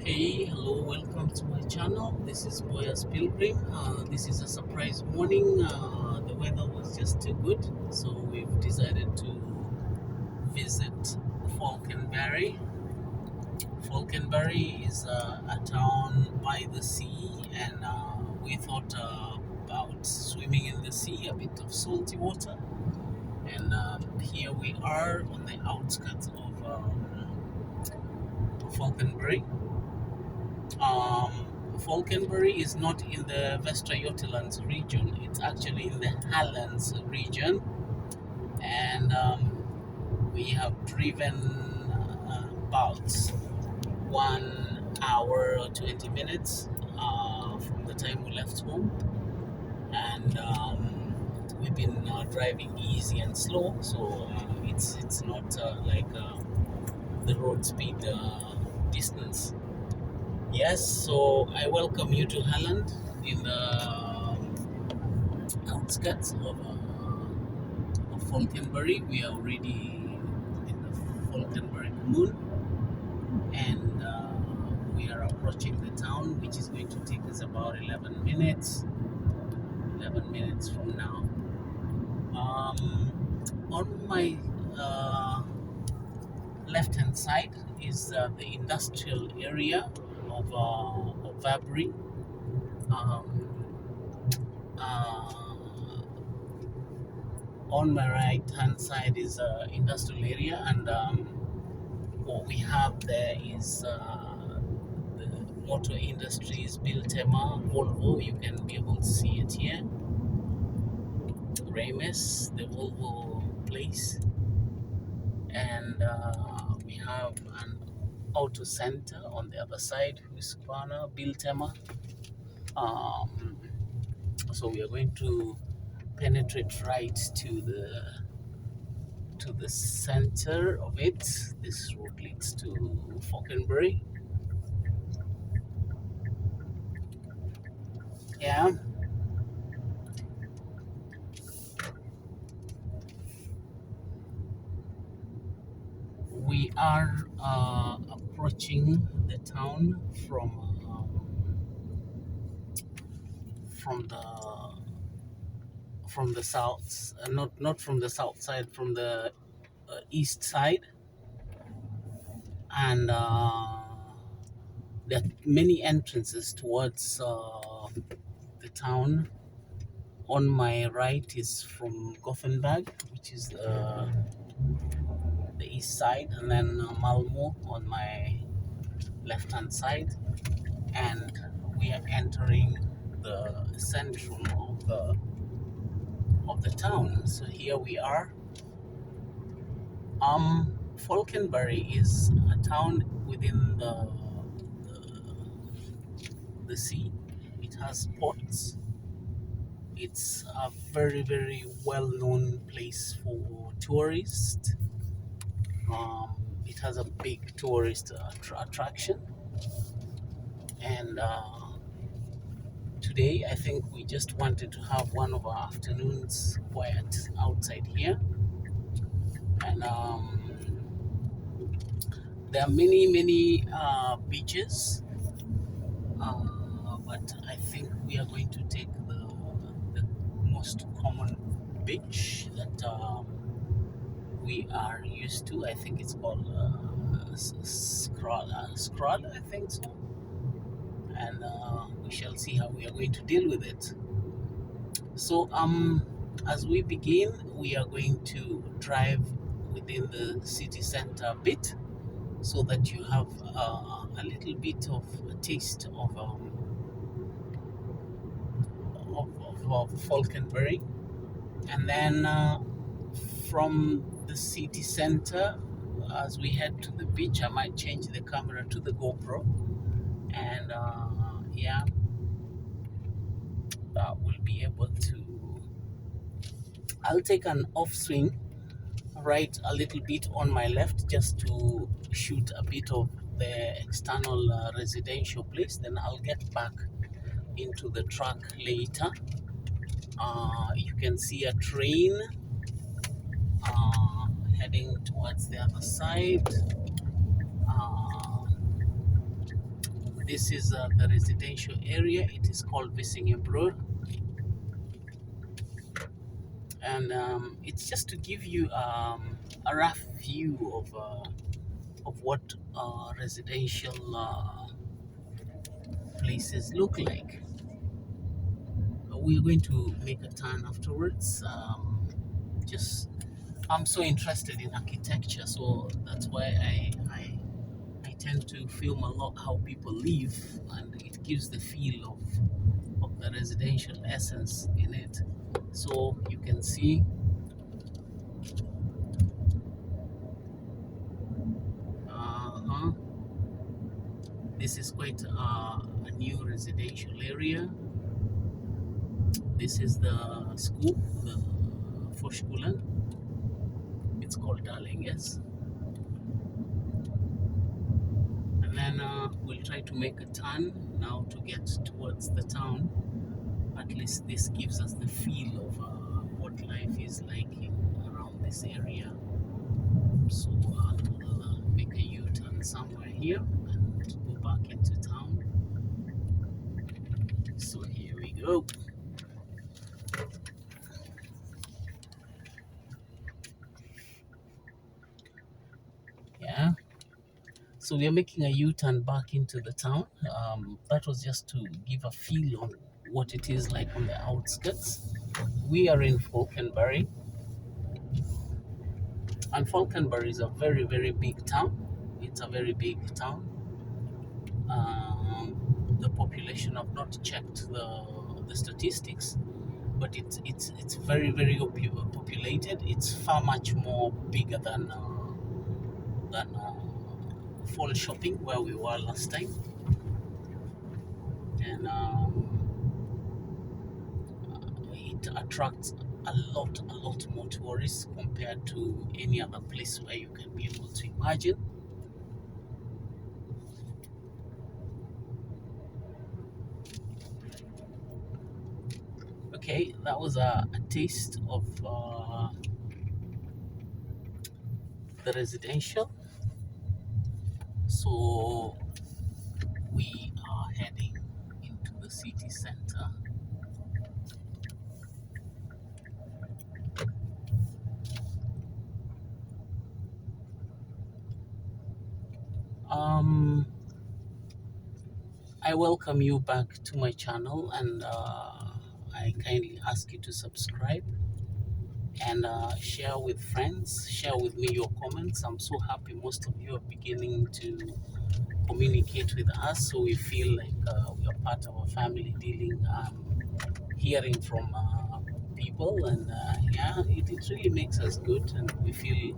Hey, hello, welcome to my channel. This is Boya's Pilgrim. This is a surprise morning. The weather was just too good, so we've decided to visit Falkenberg. Falkenberg is a town by the sea, and we thought about swimming in the sea, a bit of salty water. And here we are on the outskirts of Falkenberg. Falkenberg is not in the Västra Götalands region. It's actually in the Hallands region, and we have driven about 1 hour or 20 minutes from the time we left home, and we've been driving easy and slow, so it's not like the road speed distance. Yes, so I welcome you to Holland in the outskirts of Falkenberg. We are already in the Falkenberg moon, and we are approaching the town, which is going to take us about 11 minutes. 11 minutes from now. On my left-hand side is the industrial area of Vabri. Um, uh, on my right hand side is industrial area, and what we have there is the motor industries, Biltema, Volvo. You can be able to see it here. Remes, the Volvo place, and we have an auto center on the other side, Husqvarna, Biltema. So we are going to penetrate right to the center of it. This road leads to Falkenberg. Yeah. We are approaching the town from the south, not from the south side, from the east side, and there are many entrances towards the town. On my right is from Gothenburg, which is the east side, and then Malmo on my left hand side, and we are entering the centrum of the town. So here we are. Falkenberg is a town within the sea. It has ports. It's a very well-known place for tourists. It has a big tourist attraction, and today I think we just wanted to have one of our afternoons quiet outside here, and there are many beaches, but I think we are going to take the most common beach that we are used to. I think it's called SKREA, I think so. And we shall see how we are going to deal with it. So as we begin, we are going to drive within the city center a bit, so that you have a little bit of a taste of Falkenberg. And then from the city center, as we head to the beach, I might change the camera to the GoPro, and yeah, that will be able to. I'll take an off swing right a little bit on my left, just to shoot a bit of the external residential place. Then I'll get back into the truck later. You can see a train heading towards the other side. This is the residential area. It is called Vissingebro, and it's just to give you a rough view of what residential places look like. We're going to make a turn afterwards. Just I'm so interested in architecture, so that's why I tend to film a lot how people live, and it gives the feel of the residential essence in it. So you can see, uh, this is quite a new residential area. This is the school, the Vorschule. It's called Darling, yes. And then we'll try to make a turn now to get towards the town. At least this gives us the feel of what life is like around this area. So we'll make a U-turn somewhere here and go back into town. So here we go. Yeah. So we are making a U-turn back into the town. That was just to give a feel on what it is like on the outskirts. We are in Falkenberg, and Falkenberg is a very, very big town. It's a very big town. The population, I've not checked the statistics, but it's very, very populated. It's far much more bigger than Fall Shopping where we were last time, and it attracts a lot more tourists compared to any other place where you can be able to imagine. Okay, that was a taste of the residential. So we are heading into the city center. Um, I welcome you back to my channel, and I kindly ask you to subscribe and share with friends, share with me your comments. I'm so happy most of you are beginning to communicate with us, so we feel like we are part of a family dealing, hearing from people, and yeah, it really makes us good, and we feel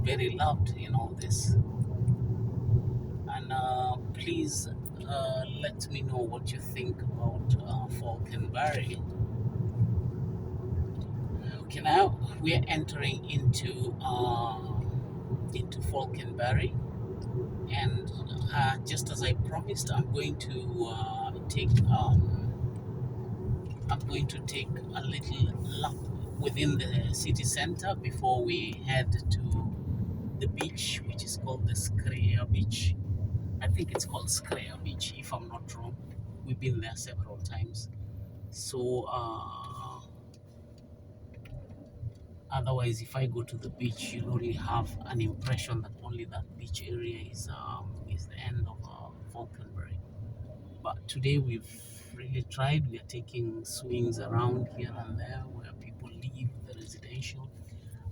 very loved in all this. And please let me know what you think about Falkenberg. Okay, now we are entering into Falkenberg, and just as I promised, I'm going to take a little lap within the city center before we head to the beach, which is called the SKREA beach. I think it's called SKREA beach, if I'm not wrong. We've been there several times. So otherwise, if I go to the beach, you'll only have an impression that only that beach area is the end of Falkenberg. But today we've really tried. We are taking swings around here and there where people live, the residential.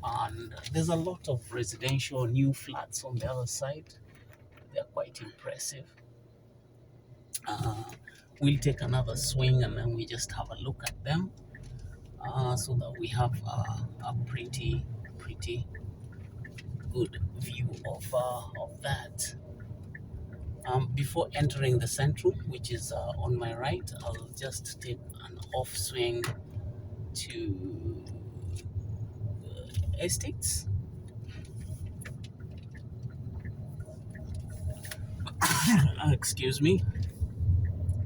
And there's a lot of residential new flats on the other side. They're quite impressive. Uh, we'll take another swing and then we just have a look at them, so that we have a pretty good view of that. Before entering the centrum, which is on my right, I'll just take an off swing to estates. Excuse me.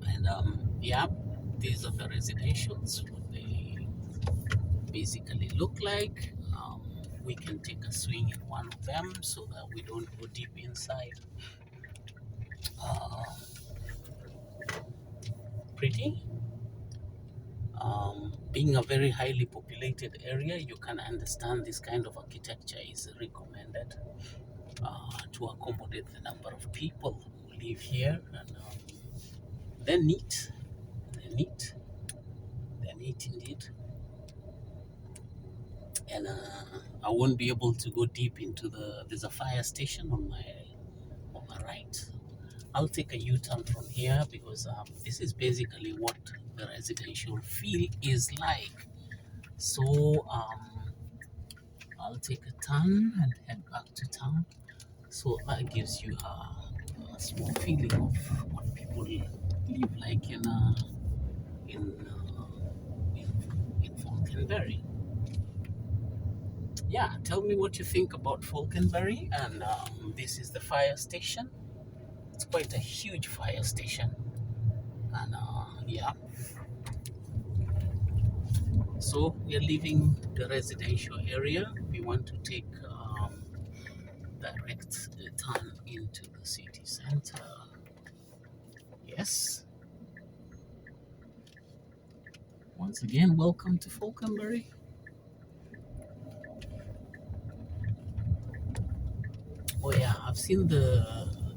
And yeah, these are the residentials, what they basically look like. We can take a swing in one of them so that we don't go deep inside. pretty. Being a very highly populated area, you can understand this kind of architecture is recommended to accommodate the number of people who live here. And they're neat. They're neat. They're neat indeed. And I won't be able to go deep into there's a fire station on my right. I'll take a U-turn from here because this is basically what the residential feel is like. So I'll take a turn and head back to town. So that gives you a small feeling of what people live like in, in Falkenberg. Yeah, tell me what you think about Falkenberg. And this is the fire station. It's quite a huge fire station. And yeah, so we are leaving the residential area. We want to take direct turn into the city center. Yes. Once again, welcome to Falkenberg. Oh yeah, I've seen the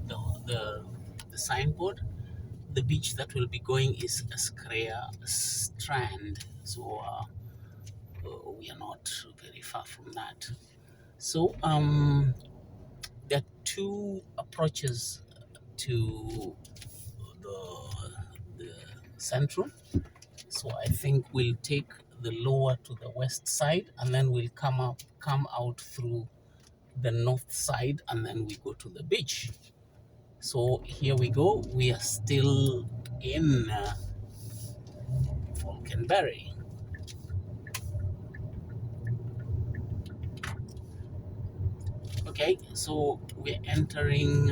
the, the signboard. The beach that we'll be going is SKREA Strand. So we are not very far from that. So there are two approaches to the central. So I think we'll take the lower to the west side, and then we'll come out through the north side, and then we go to the beach. So here we go. We are still in Falkenberg. Okay, so we're entering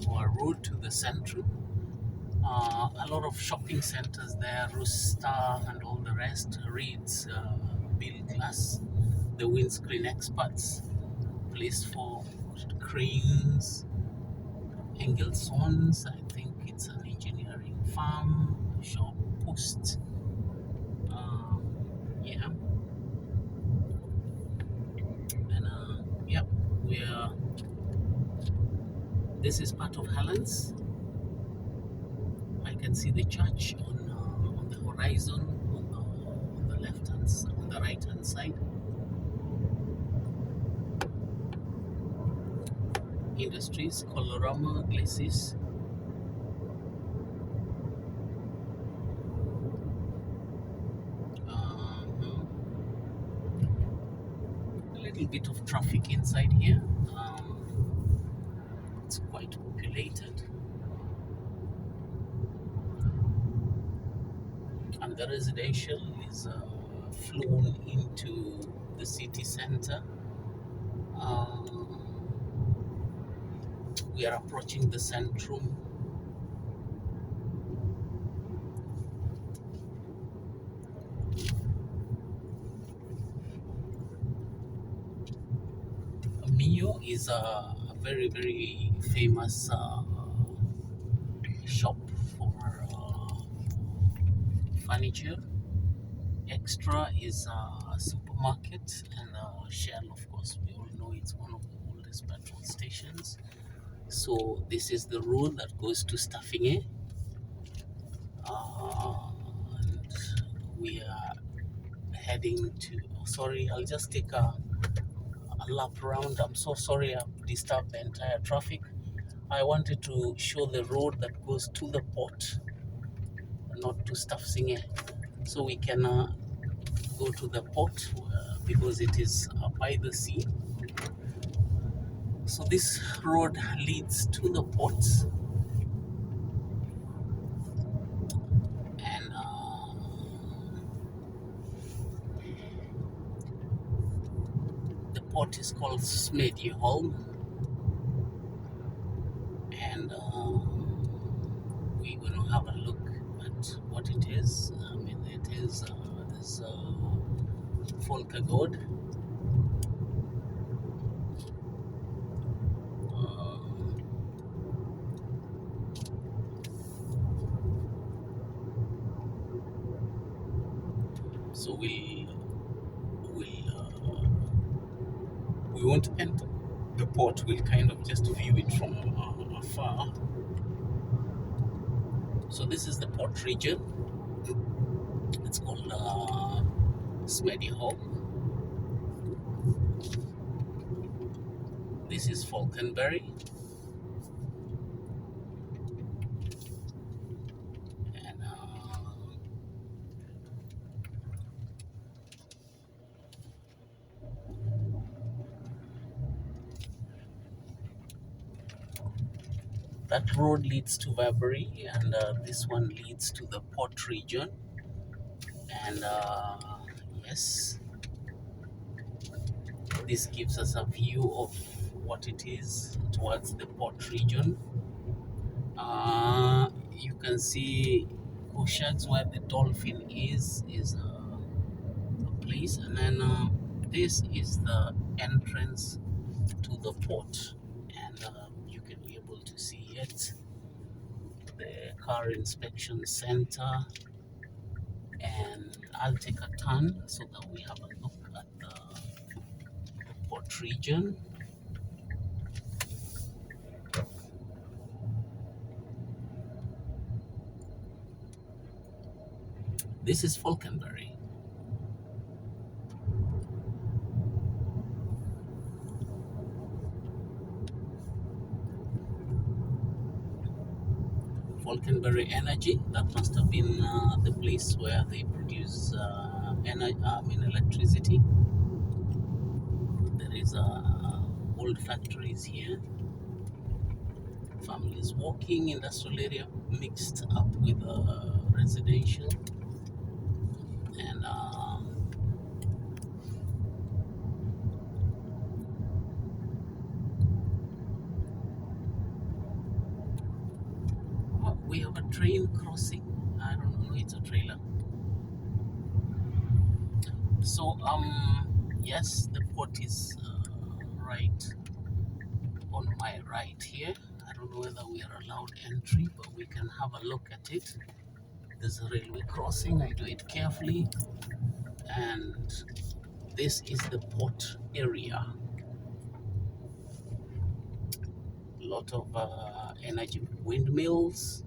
our road to the central. A lot of shopping centers there, Rooster and all the rest, Reeds, Bill Glass, the windscreen experts, place for cranes, Engelsons, I think it's an engineering firm, shop post. Yeah, and yeah, we're this is part of Helens. I can see the church on the horizon on the left hand, on the right hand side. Industries, Colorama, Glacis. A little bit of traffic inside here. It's quite populated. And the residential is flown into the city center. We are approaching the centrum. Mio is a very, very famous shop for furniture. Extra is a supermarket, and Shell, of course, we all know it's one of the oldest petrol stations. So this is the road that goes to Staffinge, and we are heading to. Oh, sorry, I'll just take a lap around. I'm so sorry I've disturbed the entire traffic. I wanted to show the road that goes to the port, not to Staffinge, so we can go to the port because it is by the sea. So this road leads to the port, and the port is called Smedjeholm, and we're going to have a look at what it is. I mean, it is this Falkenberg. So we won't enter the port. We'll kind of just view it from afar. So this is the port region. It's called SKREA. This is Falkenberg, and that road leads to Vabri, and this one leads to the port region. And yes, this gives us a view of what it is towards the port region. You can see Kushags, where the dolphin is a place, and then this is the entrance to the port, and you can be able to see it, the car inspection center. And I'll take a turn so that we have a look at the port region. This is Falkenberg. Falkenberg Energy, that must have been the place where they produce electricity. There is old factories here, families walking, industrial area mixed up with residential. And we have a train crossing. I don't know, it's a trailer. So yes, the port is right on my right here. I don't know whether we are allowed entry, but we can have a look at it. There's a railway crossing. I do it carefully. And this is the port area. A lot of energy windmills,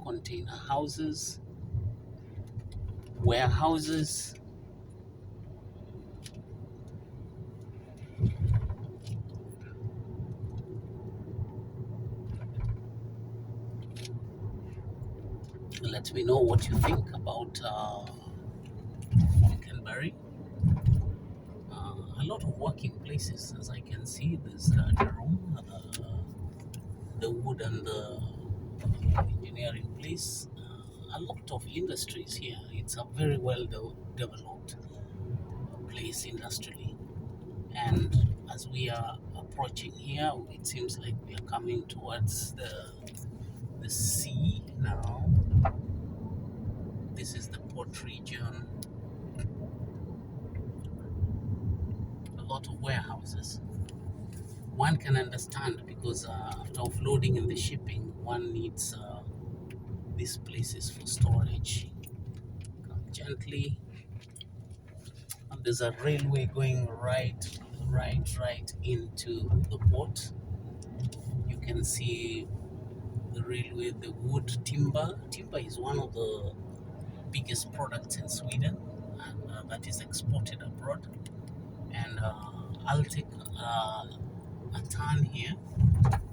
container houses, warehouses. Let me know what you think about Falkenberg. A lot of working places, as I can see. There's the room, the wood and the engineering place. A lot of industries here. It's a very well developed place industrially. And as we are approaching here, it seems like we are coming towards the sea now. This is the port region. A lot of warehouses. One can understand because after offloading in the shipping, one needs these places for storage. Come gently. And there's a railway going right into the port. You can see the railway, the wood, timber. Timber is one of the biggest products in Sweden, and that is exported abroad. And I'll take a turn here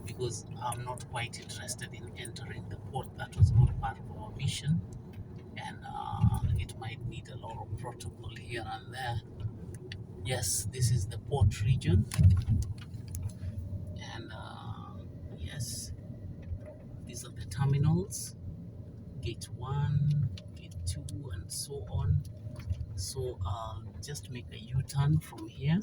because I'm not quite interested in entering the port. That was not part of our mission, and it might need a lot of protocol here and there. Yes, this is the port region, and yes, these are the terminals, gate 1, gate 2, and so on. So I'll just make a U-turn from here.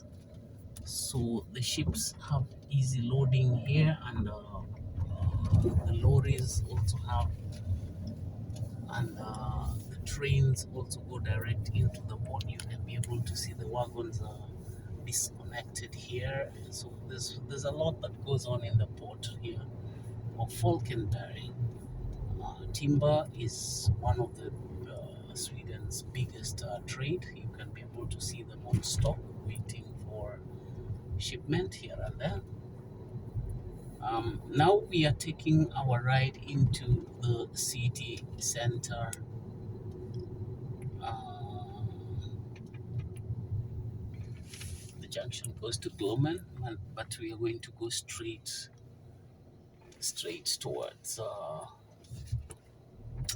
So the ships have easy loading here, and the lorries also have, and the trains also go direct into the port. You can be able to see the wagons are disconnected here. So there's a lot that goes on in the port here of Falkenberg. Timber is one of the Sweden's biggest trade. You can be able to see them on stock waiting for shipment here and there. Now we are taking our ride into the city center. Uh, the junction goes to Gloman, but we are going to go straight towards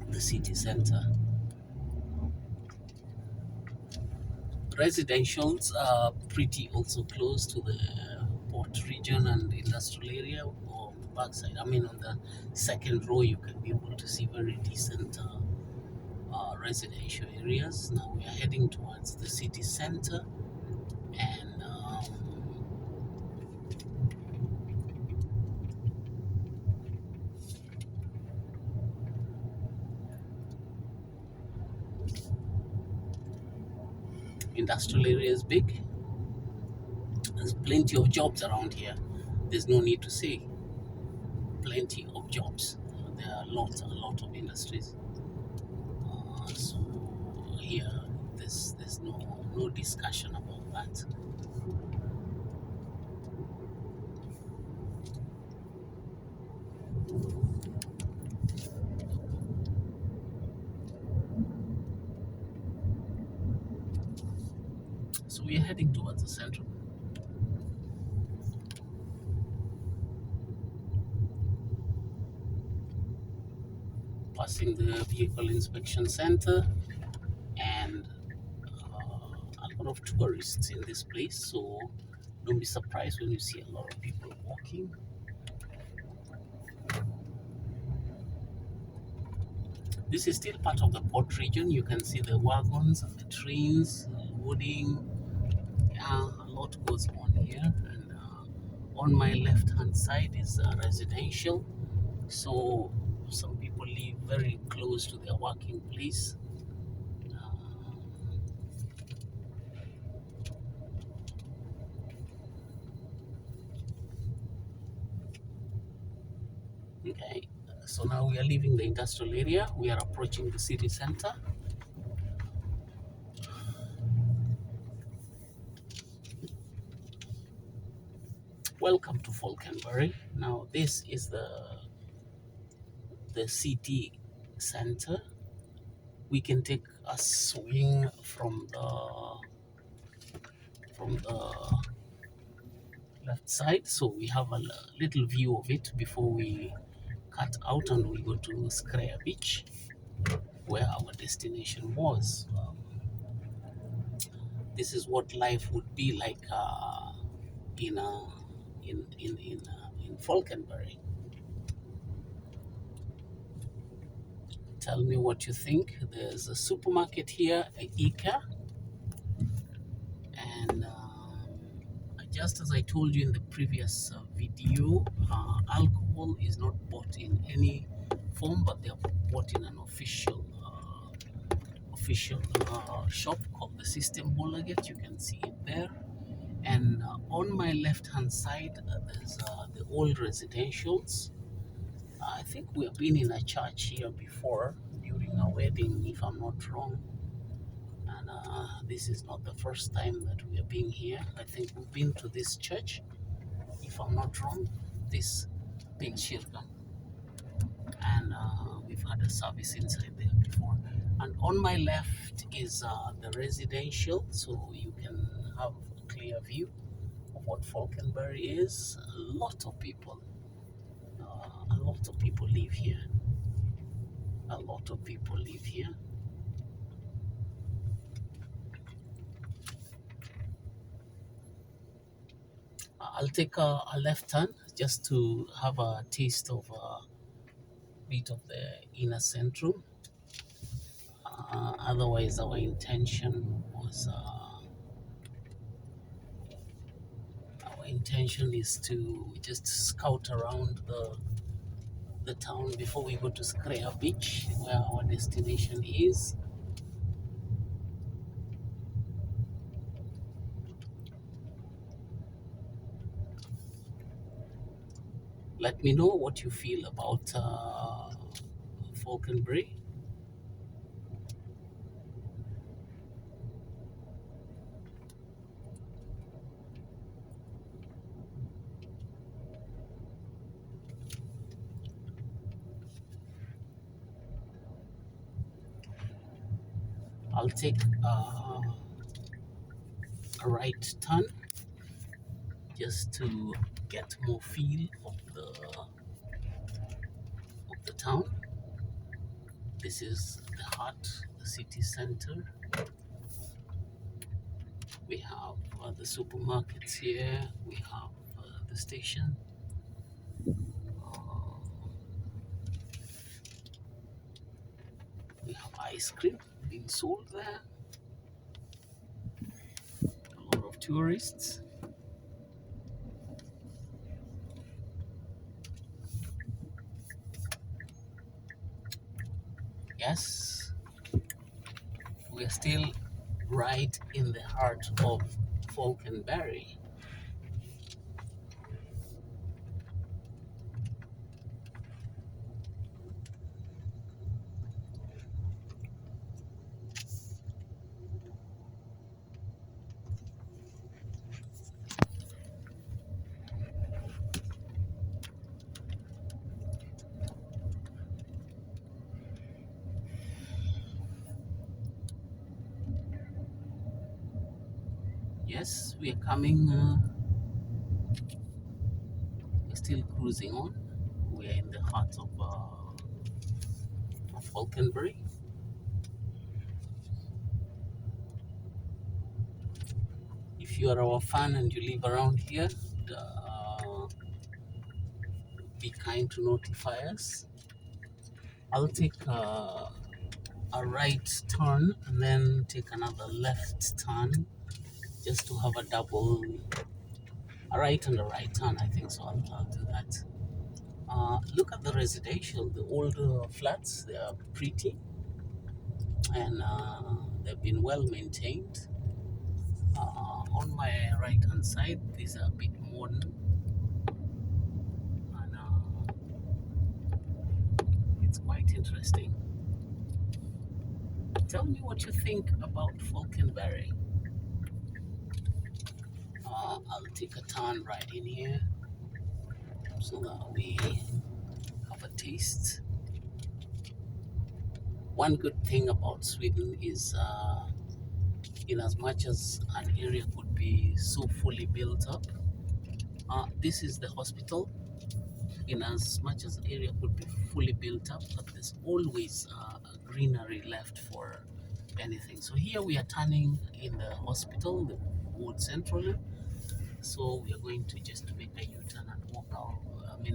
the city center. Residentials are pretty also close to the port region and industrial area on the backside. I mean, on the second row, you can be able to see very decent residential areas. Now we are heading towards the city center, and industrial area is big. There's plenty of jobs around here. There's no need to say. Plenty of jobs. There are a lot of industries. So here, there's no discussion about that. So we are heading towards the center. Passing the vehicle inspection center, and a lot of tourists in this place. So don't be surprised when you see a lot of people walking. This is still part of the port region. You can see the wagons and the trains loading. A lot goes on here, and on my left hand side is residential. So some people live very close to their working place. Okay, so now we are leaving the industrial area. We are approaching the city center. Welcome to Falkenberg. Now this is the city center. We can take a swing from the left side, so we have a little view of it before we cut out and we go to SKREA beach, where our destination was. This is what life would be like in in Falkenberg. Tell me what you think. There's a supermarket here, ICA, and just as I told you in the previous video, alcohol is not bought in any form, but they are bought in an official shop called the System Bolaget. You can see it there. And on my left hand side, there's the old residentials. I think we have been in a church here before during a wedding, if I'm not wrong. And this is not the first time that we are being here. I think we've been to this church, if I'm not wrong, this big Shirka. And we've had a service inside there before. And on my left is the residential, so you can have a clear view of what Falkenberg is. A lot of people live here. A lot of people live here. I'll take a left turn just to have a taste of a bit of the inner centrum. Otherwise, our intention is to just scout around the town before we go to SKREA beach, where our destination is. Let me know what you feel about Falkenberg. I'll take a right turn just to get more feel of the town. This is the heart, the city center. We have the supermarkets here. We have the station. Uh, we have ice cream being sold there. A lot of tourists. Yes, we are still right in the heart of Falkenberg. Yes, we are coming. We're still cruising on. We are in the heart of Falkenberg. If you are our fan and you live around here, be kind to notify us. I'll take a right turn and then take another left turn just to have a right and a right turn. I think so. I'll do that. Look at the residential, the older flats. They are pretty and they've been well maintained. On my right hand side, these are a bit modern and it's quite interesting. Tell me what you think about Falkenberg. I'll take a turn right in here so that we have a taste. One good thing about Sweden is, in as much as an area could be so fully built up, this is the hospital. In as much as the area could be fully built up, but there's always greenery left for anything. So here we are turning in the hospital, the Wood Central. So we are going to just make a U-turn and walk out,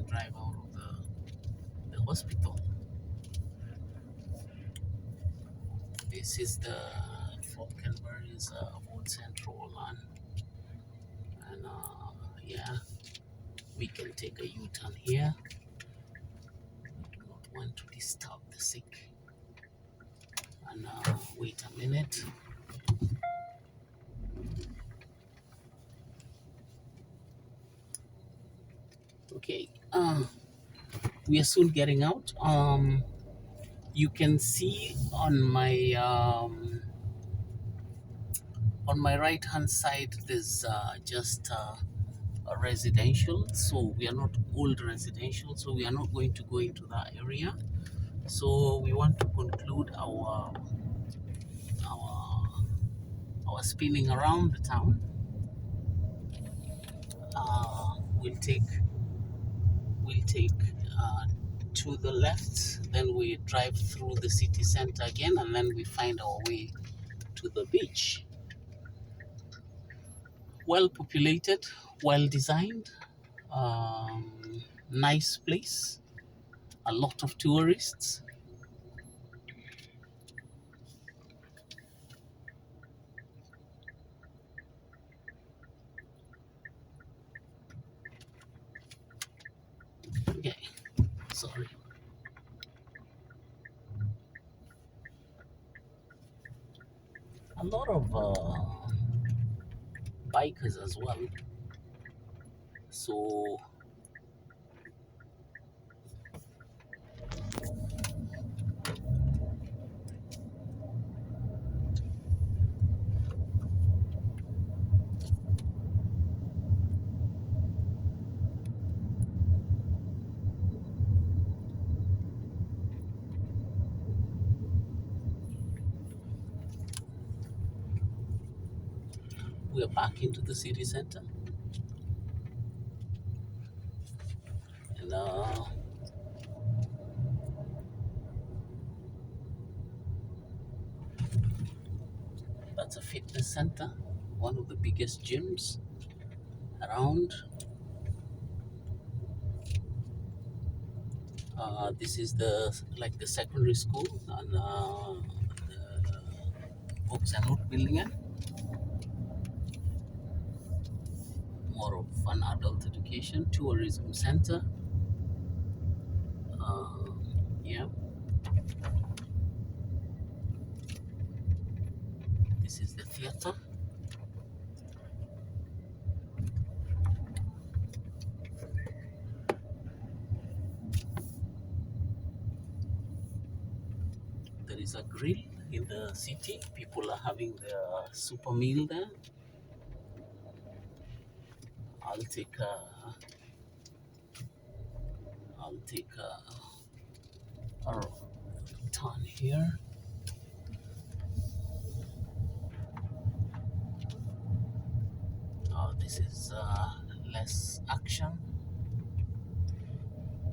drive out of the hospital. This is the Falkenberg's Wood Central one. And yeah, we can take a U-turn here. We do not want to disturb the sick. And wait a minute. Okay, we are soon getting out. You can see on my right hand side there's just a residential, so we are not old residential, so we are not going to go into that area. So we want to conclude our spinning around the town. We'll take to the left, then we drive through the city center again, and then we find our way to the beach. Well populated, well designed, nice place, a lot of tourists. Okay, sorry. A lot of bikers as well. So we're back into the city center, and that's a fitness center, one of the biggest gyms around. This is the secondary school and the books and note building, more of an adult education tourism center. Uh, yeah, this is the theater. There is a grill in the city. People are having their super meal there. I'll take a, I'll take a turn here. This is less action,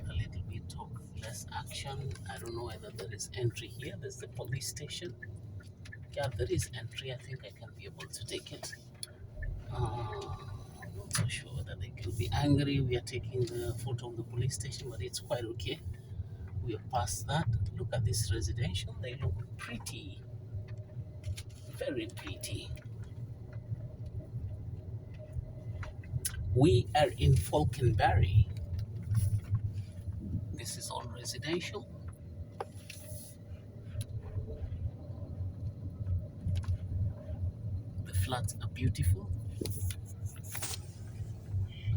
a little bit of less action. I don't know whether there is entry here. There's the police station. Yeah, there is entry. I think I can be able to take it. I'm not so sure whether they will be angry. We are taking the photo of the police station, but it's quite okay. We are past that. Look at this residential. They look pretty, very pretty. We are in Falkenberg. This is all residential. The flats are beautiful.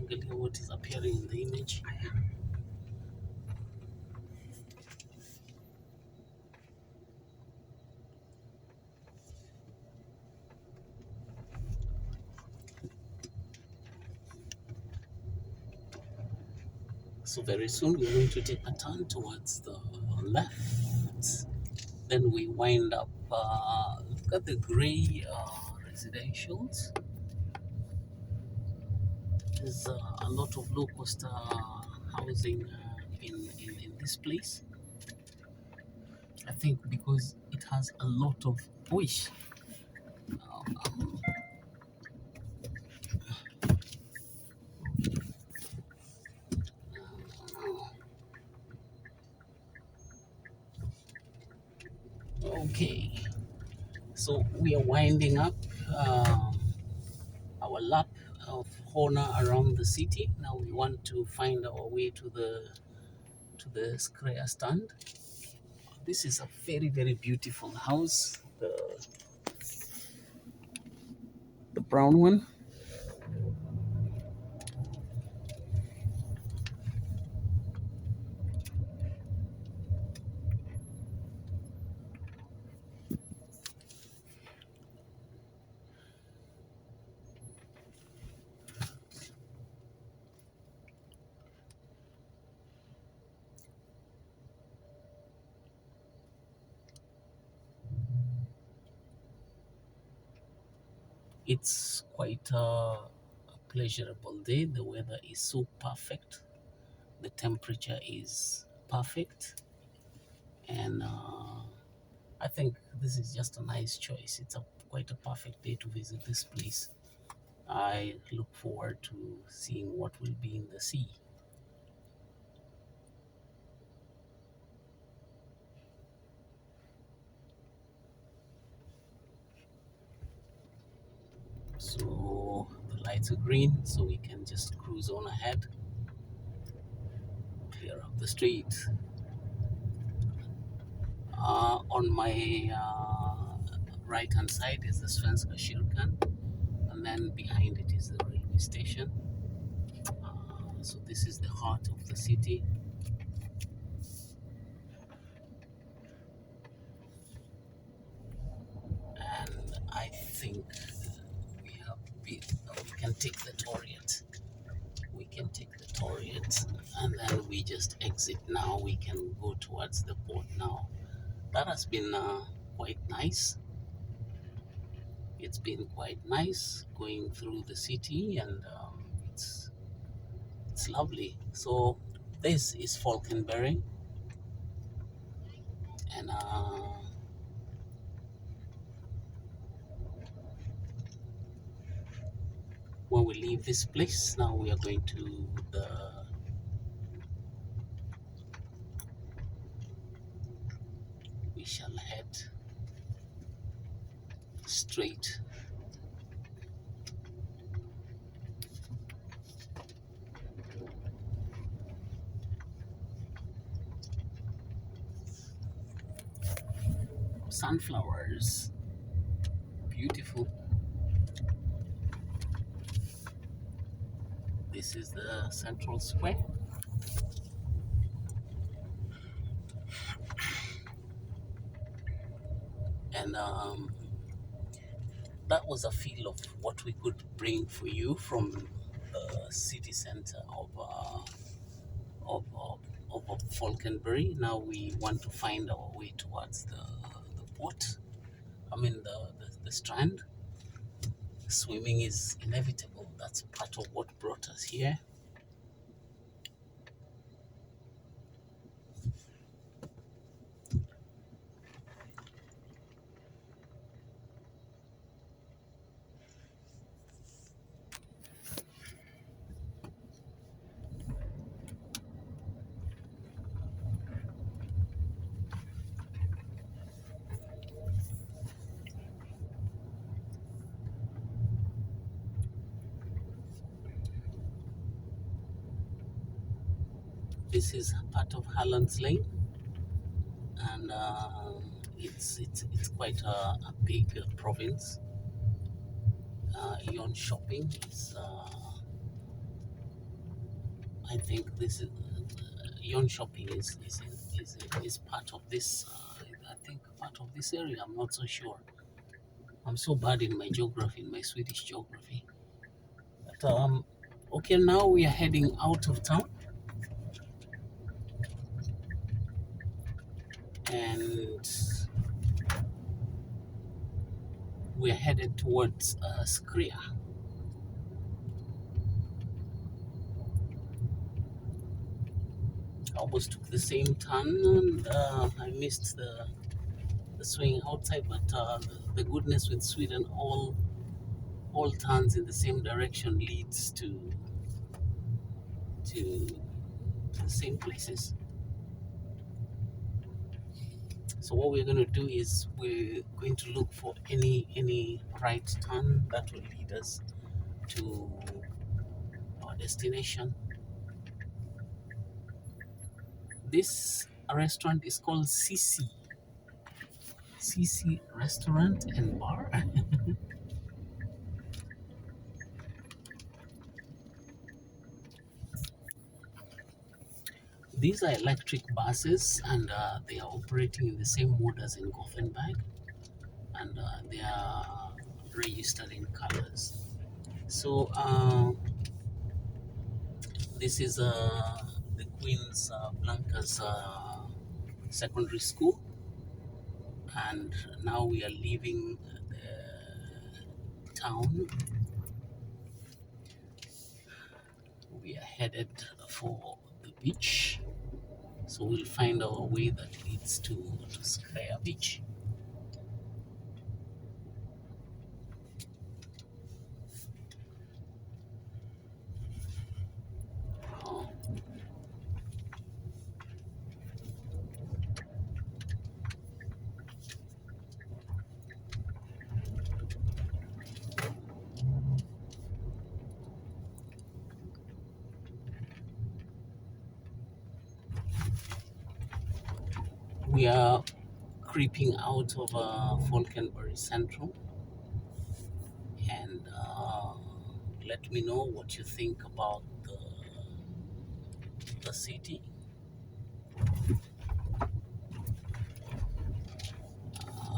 Look at what is appearing in the image. So very soon we're going to take a turn towards the left. Then we wind up. Look at the grey residentials. There's a lot of low cost housing in this place. I think because it has a lot of wish. Okay, so we are winding up our lap of honor around the city. Now we want to find our way to the SKREA stand. This is a very, very beautiful house, the brown one. It's quite a pleasurable day. The weather is so perfect. The temperature is perfect, and I think this is just a nice choice. It's quite a perfect day to visit this place. I look forward to seeing what will be in the sea. So the lights are green, so we can just cruise on ahead, clear up the street. On my right hand side is the Svenska kyrkan, and then behind it is the railway station. So this is the heart of the city. And I think we can take the Toriet. We can take the Toriet, and then we just exit now. We can go towards the port now. That has been quite nice. It's been quite nice going through the city, and it's lovely. So this is Falkenberg, and when we leave this place, now we are going to the we shall head straight. Sunflowers, beautiful. This is the central square, and that was a feel of what we could bring for you from the city center of, of Falkenberg. Now we want to find our way towards the port. I mean the strand. Swimming is inevitable. That's part of what brought us here. This is part of Halland's Lane, and it's quite a big province. Yon shopping is I think this is Yon shopping is part of this. I think part of this area. I'm not so sure. I'm so bad in my geography, in my Swedish geography. But okay, now we are heading out of town, and we're headed towards SKREA. I almost took the same turn, and I missed the swing outside. But the goodness with Sweden, all turns in the same direction leads to the same places. So what we're going to do is we're going to look for any right turn that will lead us to our destination. This restaurant is called CC Restaurant and Bar. These are electric buses, and they are operating in the same mode as in Gothenburg, and they are registered in colors. So this is the Queen's Blanca's secondary school, and now we are leaving the town. We are headed for the beach, so we'll find our way that leads to SKREA beach. Uh, we are creeping out of Falkenberg Central, and let me know what you think about the city.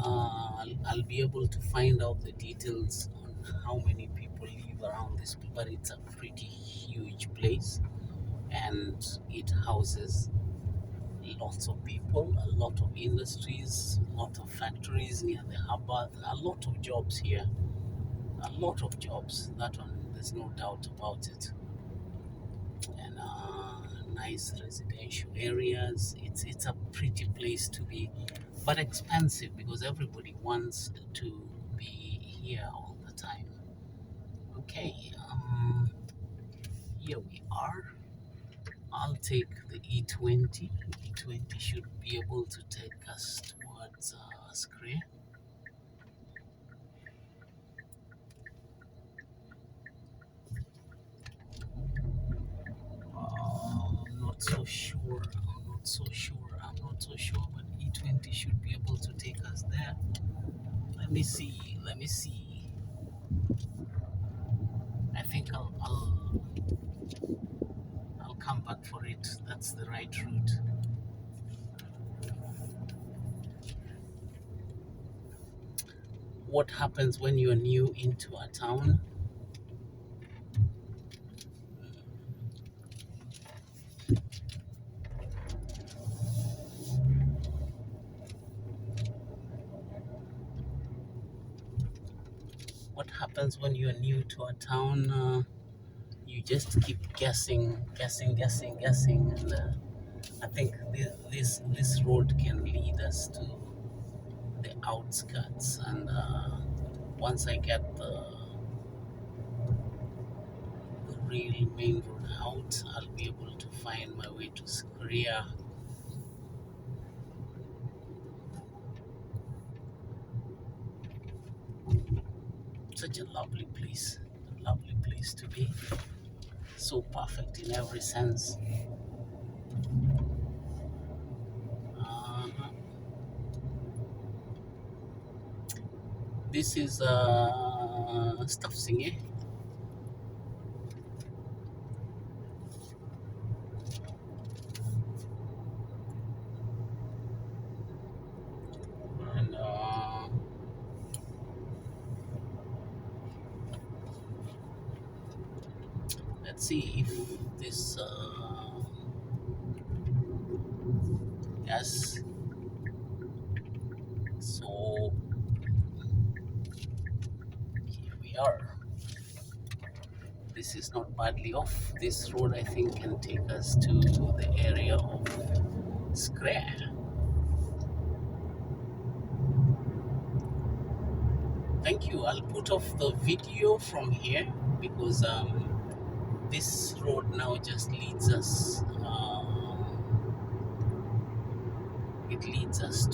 I'll be able to find out the details on how many people live around this, but it's a pretty huge place, and it houses lots of people, a lot of industries, a lot of factories near the harbor, a lot of jobs here. a lot of jobs. That one, there's no doubt about it. And nice residential areas. It's a pretty place to be, but expensive because everybody wants to be here all the time. Okay, here we are. I'll take the E20. E20 should be able to take us towards SKREA. I'm not so sure. I'm not so sure. I'm not so sure, but E20 should be able to take us there. Let me see. Let me see. I think I'll come back for it. That's the right route. What happens when you're new into a town? What happens when you're new to a town? You just keep guessing, guessing, guessing, guessing, and I think this road can lead us to the outskirts. And once I get the real main road out, I'll be able to find my way to SKREA. Such a lovely place to be. So perfect in every sense. Uh, this is stuff singing, and let's see if this yes. So here we are. This is not badly off. This road, I think, can take us to the area of SKREA. Thank you. I'll put off the video from here because this road now just leads us. It leads us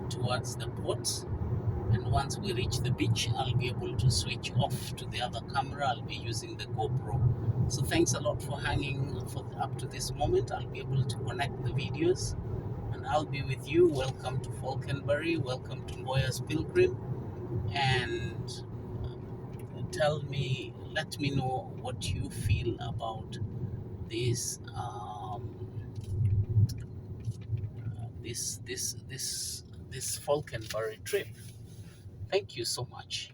towards the port. And once we reach the beach, I'll be able to switch off to the other camera. I'll be using the GoPro. So thanks a lot for hanging for up to this moment. I'll be able to connect the videos, and I'll be with you. Welcome to Falkenberg. Welcome to Moya's Pilgrim. And let me know what you feel about this this Falkenberg trip. Thank you so much.